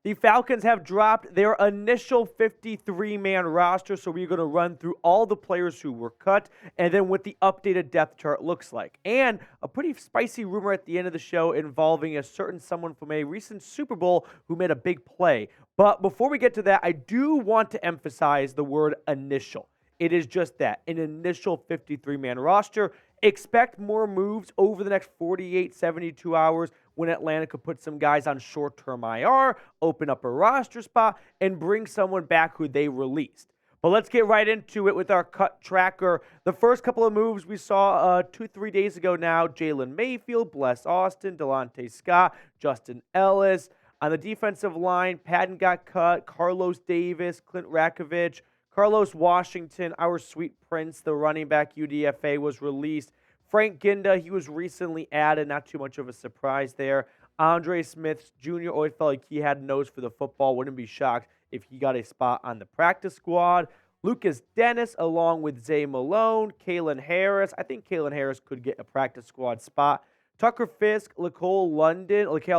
The Falcons have dropped their initial 53-man roster, so we're going to run through all the players who were cut and then what the updated depth chart looks like. And a pretty spicy rumor at the end of the show involving a certain someone from a recent Super Bowl who made a big play. But before we get to that, I do want to emphasize the word initial. It is just that, an initial 53-man roster. Expect more moves over the next 48, 72 hours when Atlanta could put some guys on short-term IR, open up a roster spot, and bring someone back who they released. But let's get right into it with our cut tracker. The first couple of moves we saw 2-3 days ago now, Jalen Mayfield, Blessuan Austin, Delonte Scott, Justin Ellis. On the defensive line, Patton got cut, Carlos Davis, Clint Rakovich, Carlos Washington, our sweet prince, the running back UDFA, was released. Frank Ginda, he was recently added, not too much of a surprise there. Andre Smith Jr. always felt like he had a nose for the football. Wouldn't be shocked if he got a spot on the practice squad. Lucas Dennis, along with Zay Malone, Keilahn Harris. I think Keilahn Harris could get a practice squad spot. Tucker Fisk, LaCale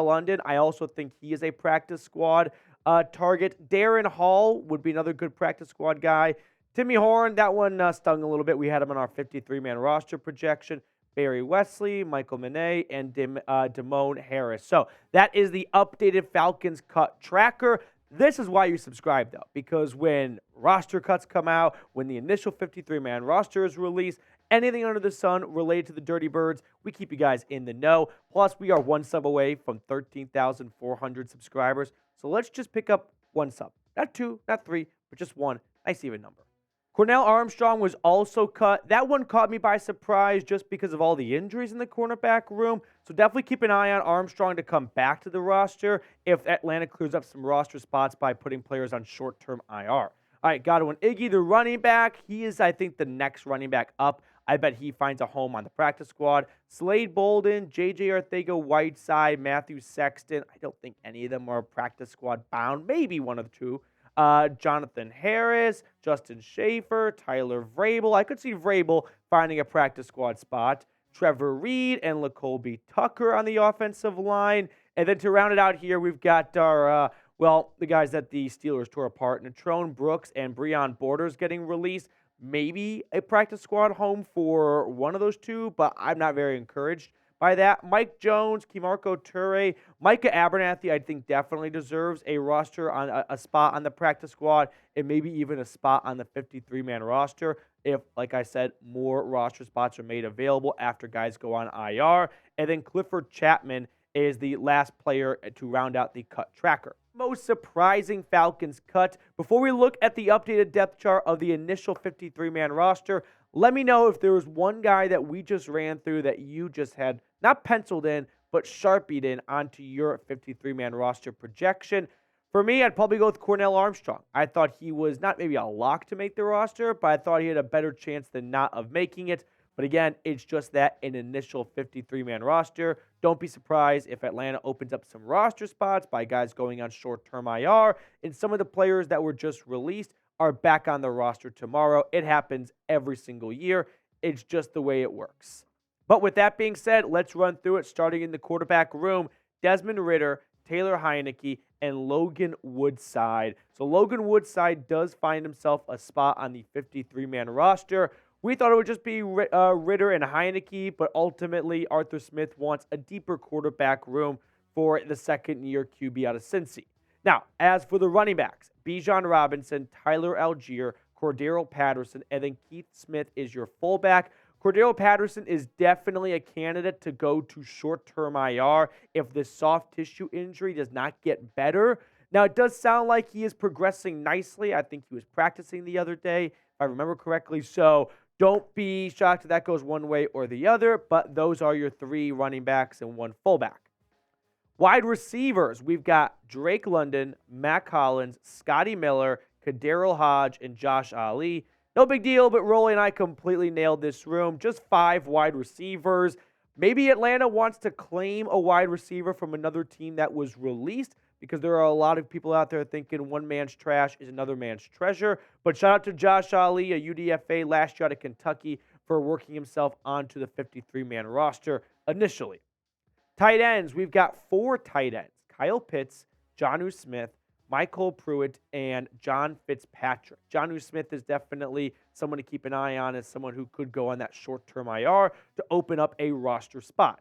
London, I also think he is a practice squad target. Darren Hall would be another good practice squad guy. Timmy Horne, that one stung a little bit. We had him on our 53-man roster projection. Barry Wesley, Michael Manet, and Damone Harris. So that is the updated Falcons cut tracker. This is why you subscribe, though, because when roster cuts come out, when the initial 53-man roster is released, anything under the sun related to the Dirty Birds, we keep you guys in the know. Plus, we are one sub away from 13,400 subscribers. So let's just pick up one sub. Not two, not three, but just one. Nice even number. Cornell Armstrong was also cut. That one caught me by surprise just because of all the injuries in the cornerback room. So definitely keep an eye on Armstrong to come back to the roster if Atlanta clears up some roster spots by putting players on short-term IR. All right, Godwin Iggy, the running back. He is, I think, the next running back up. I bet he finds a home on the practice squad. Slade Bolden, J.J. Arcega-Whiteside, Matthew Sexton. I don't think any of them are practice squad bound. Maybe one of the two. Jonathan Harris, Justin Schaefer, Tyler Vrabel. I could see Vrabel finding a practice squad spot. Trevor Reed and LaColby Tucker on the offensive line. And then to round it out here, we've got our, the guys that the Steelers tore apart. Natrone Brooks and Breon Borders getting released. Maybe a practice squad home for one of those two, but I'm not very encouraged by that. Mike Jones, Kimarco Ture, Micah Abernathy, I think definitely deserves a roster on a spot on the practice squad and maybe even a spot on the 53-man roster if, like I said, more roster spots are made available after guys go on IR. And then Clifford Chapman is the last player to round out the cut tracker. Most surprising Falcons cut. Before we look at the updated depth chart of the initial 53-man roster, let me know if there was one guy that we just ran through that you just had not penciled in, but sharpied in onto your 53-man roster projection. For me, I'd probably go with Cornell Armstrong. I thought he was not maybe a lock to make the roster, but I thought he had a better chance than not of making it. But again, it's just that an initial 53-man roster. Don't be surprised if Atlanta opens up some roster spots by guys going on short-term IR, and some of the players that were just released are back on the roster tomorrow. It happens every single year. It's just the way it works. But with that being said, let's run through it, starting in the quarterback room. Desmond Ridder, Taylor Heineke, and Logan Woodside. So Logan Woodside does find himself a spot on the 53-man roster. We thought it would just be Ridder and Heineke, but ultimately Arthur Smith wants a deeper quarterback room for the second-year QB out of Cincy. Now, as for the running backs, Bijan Robinson, Tyler Algier, Cordero Patterson, and then Keith Smith is your fullback. Cordero Patterson is definitely a candidate to go to short-term IR if this soft tissue injury does not get better. Now, it does sound like he is progressing nicely. I think he was practicing the other day, if I remember correctly. So don't be shocked if that goes one way or the other, but those are your three running backs and one fullback. Wide receivers, we've got Drake London, Matt Collins, Scotty Miller, Kaderil Hodge, and Josh Ali. No big deal, but Rolly and I completely nailed this room. Just 5 wide receivers. Maybe Atlanta wants to claim a wide receiver from another team that was released because there are a lot of people out there thinking one man's trash is another man's treasure. But shout out to Josh Ali, a UDFA last year out of Kentucky, for working himself onto the 53-man roster initially. Tight ends, we've got 4 tight ends. Kyle Pitts, Jonnu Smith, Michael Pruitt, and John Fitzpatrick. Jonnu Smith is definitely someone to keep an eye on as someone who could go on that short-term IR to open up a roster spot.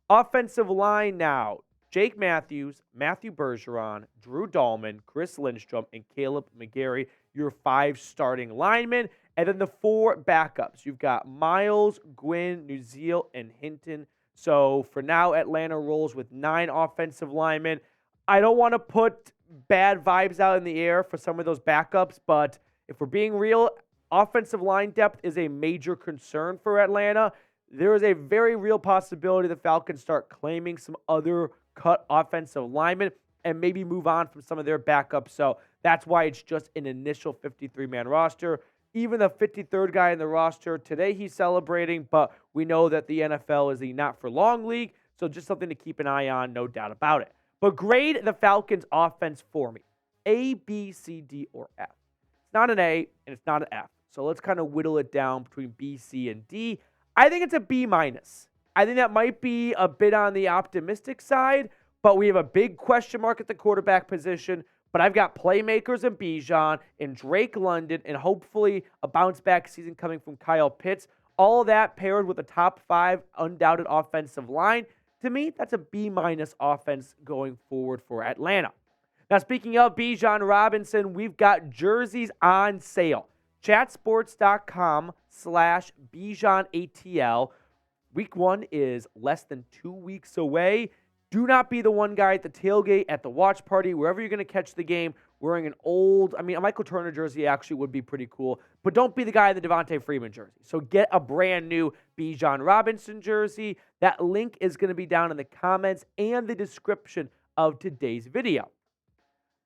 Offensive line now. Jake Matthews, Matthew Bergeron, Drew Dahlman, Chris Lindstrom, and Caleb McGarry, your 5 starting linemen. And then the 4 backups. You've got Miles, Gwynn, Nuziel, and Hinton. So for now, Atlanta rolls with 9 offensive linemen. I don't want to put bad vibes out in the air for some of those backups, but if we're being real, offensive line depth is a major concern for Atlanta. There is a very real possibility the Falcons start claiming some other cut offensive linemen and maybe move on from some of their backups. So that's why it's just an initial 53-man roster. Even the 53rd guy in the roster, today he's celebrating, but we know that the NFL is a not-for-long league, so just something to keep an eye on, no doubt about it. But grade the Falcons' offense for me. A, B, C, D, or F. It's not an A, and it's not an F. So let's kind of whittle it down between B, C, and D. I think it's a B-. I think that might be a bit on the optimistic side, but we have a big question mark at the quarterback position. But I've got playmakers in Bijan and Drake London and hopefully a bounce-back season coming from Kyle Pitts. All of that paired with a top 5 undoubted offensive line. To me, that's a B- offense going forward for Atlanta. Now, speaking of Bijan Robinson, we've got jerseys on sale. Chatsports.com/BijanATL. Week 1 is less than 2 weeks away. Do not be the one guy at the tailgate, at the watch party, wherever you're going to catch the game, wearing a Michael Turner jersey actually would be pretty cool, but don't be the guy in the Devontae Freeman jersey. So get a brand new Bijan Robinson jersey. That link is going to be down in the comments and the description of today's video.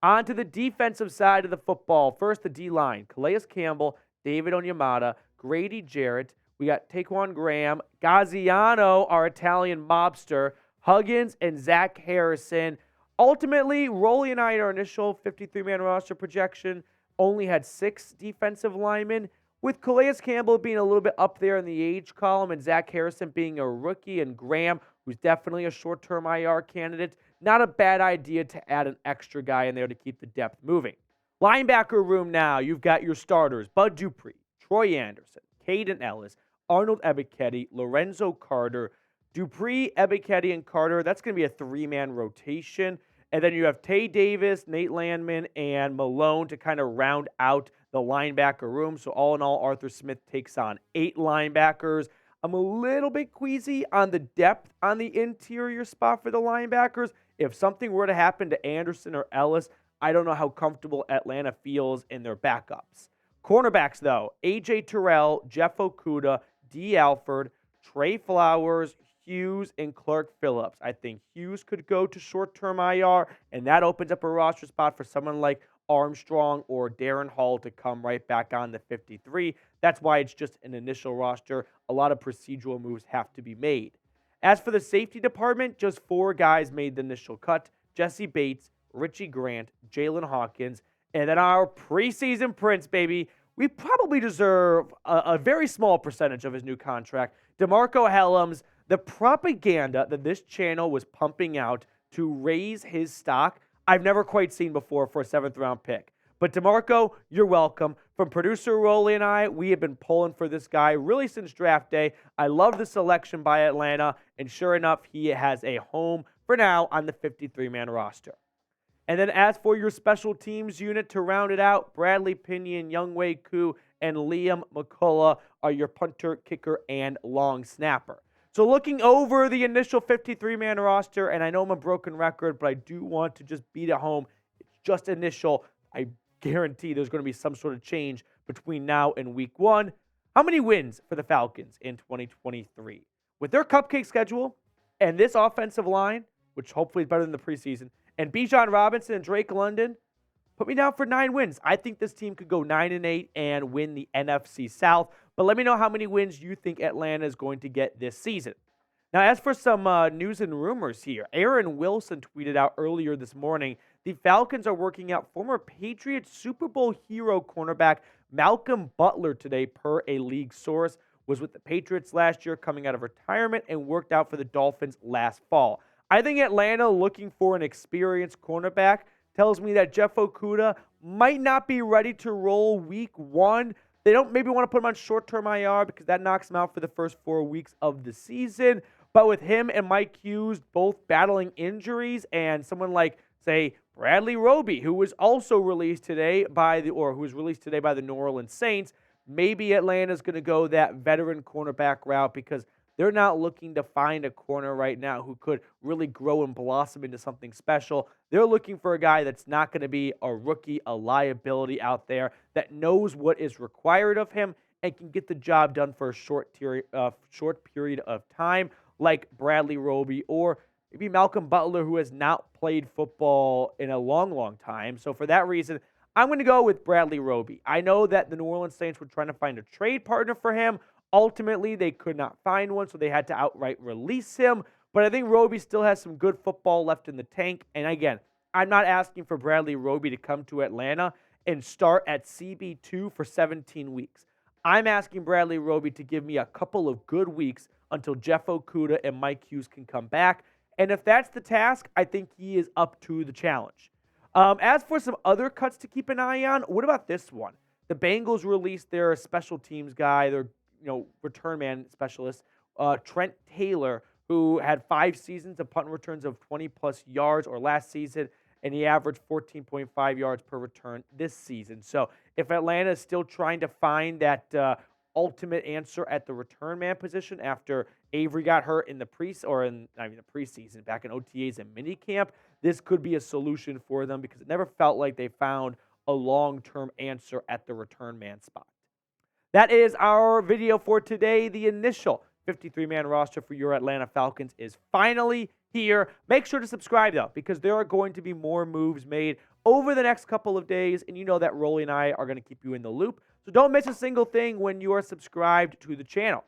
On to the defensive side of the football. First, the D-line. Calais Campbell, David Onyemata, Grady Jarrett. We got Taquan Graham, Gaziano, our Italian mobster, Huggins, and Zach Harrison. Ultimately, Rolly and I, in our initial 53-man roster projection, only had 6 defensive linemen, with Calais Campbell being a little bit up there in the age column and Zach Harrison being a rookie, and Graham, who's definitely a short-term IR candidate. Not a bad idea to add an extra guy in there to keep the depth moving. Linebacker room now. You've got your starters, Bud Dupree, Troy Anderson, Caden Ellis, Arnold Ebiketie, Lorenzo Carter, Dupree, Ebiketie, and Carter. That's going to be a 3-man rotation. And then you have Tay Davis, Nate Landman, and Malone to kind of round out the linebacker room. So all in all, Arthur Smith takes on 8 linebackers. I'm a little bit queasy on the depth on the interior spot for the linebackers. If something were to happen to Anderson or Ellis, I don't know how comfortable Atlanta feels in their backups. Cornerbacks, though, A.J. Terrell, Jeff Okudah, D. Alford, Trey Flowers, Hughes, and Clark Phillips. I think Hughes could go to short-term IR, and that opens up a roster spot for someone like Armstrong or Darren Hall to come right back on the 53. That's why it's just an initial roster. A lot of procedural moves have to be made. As for the safety department, just 4 guys made the initial cut. Jesse Bates, Richie Grant, Jalen Hawkins, and then our preseason prince, baby. We probably deserve a very small percentage of his new contract. DeMarco Hellams, the propaganda that this channel was pumping out to raise his stock, I've never quite seen before for a 7th-round pick. But DeMarco, you're welcome. From producer Rolly and I, we have been pulling for this guy really since draft day. I love the selection by Atlanta, and sure enough, he has a home for now on the 53-man roster. And then as for your special teams unit to round it out, Bradley Pinion, Younghoe Koo, and Liam McCullough are your punter, kicker, and long snapper. So looking over the initial 53-man roster, and I know I'm a broken record, but I do want to just beat it home. It's just initial. I guarantee there's going to be some sort of change between now and week 1. How many wins for the Falcons in 2023? With their cupcake schedule and this offensive line, which hopefully is better than the preseason, and Bijan Robinson and Drake London, put me down for 9 wins. I think this team could go 9-8 and win the NFC South. But let me know how many wins you think Atlanta is going to get this season. Now, as for some news and rumors here, Aaron Wilson tweeted out earlier this morning, the Falcons are working out former Patriots Super Bowl hero cornerback Malcolm Butler today, per a league source. Was with the Patriots last year, coming out of retirement, and worked out for the Dolphins last fall. I think Atlanta, looking for an experienced cornerback, tells me that Jeff Okudah might not be ready to roll week 1. They don't maybe want to put him on short-term IR because that knocks him out for the first 4 weeks of the season. But with him and Mike Hughes both battling injuries, and someone like, say, Bradley Roby, who was also released today who was released today by the New Orleans Saints, maybe Atlanta's going to go that veteran cornerback route because they're not looking to find a corner right now who could really grow and blossom into something special. They're looking for a guy that's not going to be a rookie, a liability out there, that knows what is required of him and can get the job done for a short period of time, like Bradley Roby or maybe Malcolm Butler, who has not played football in a long, long time. So for that reason, I'm going to go with Bradley Roby. I know that the New Orleans Saints were trying to find a trade partner for him. Ultimately, they could not find one, so they had to outright release him. But I think Roby still has some good football left in the tank. And again, I'm not asking for Bradley Roby to come to Atlanta and start at CB2 for 17 weeks. I'm asking Bradley Roby to give me a couple of good weeks until Jeff Okudah and Mike Hughes can come back. And if that's the task, I think he is up to the challenge. As for some other cuts to keep an eye on, what about this one? The Bengals released their special teams guy, their return man specialist, Trent Taylor, who had 5 seasons of punt returns of 20-plus yards or last season, and he averaged 14.5 yards per return this season. So if Atlanta is still trying to find that ultimate answer at the return man position after Avery got hurt in the preseason, back in OTAs and minicamp, this could be a solution for them because it never felt like they found a long-term answer at the return man spot. That is our video for today. The initial 53-man roster for your Atlanta Falcons is finally here. Make sure to subscribe, though, because there are going to be more moves made over the next couple of days, and you know that Rolly and I are going to keep you in the loop. So don't miss a single thing when you are subscribed to the channel.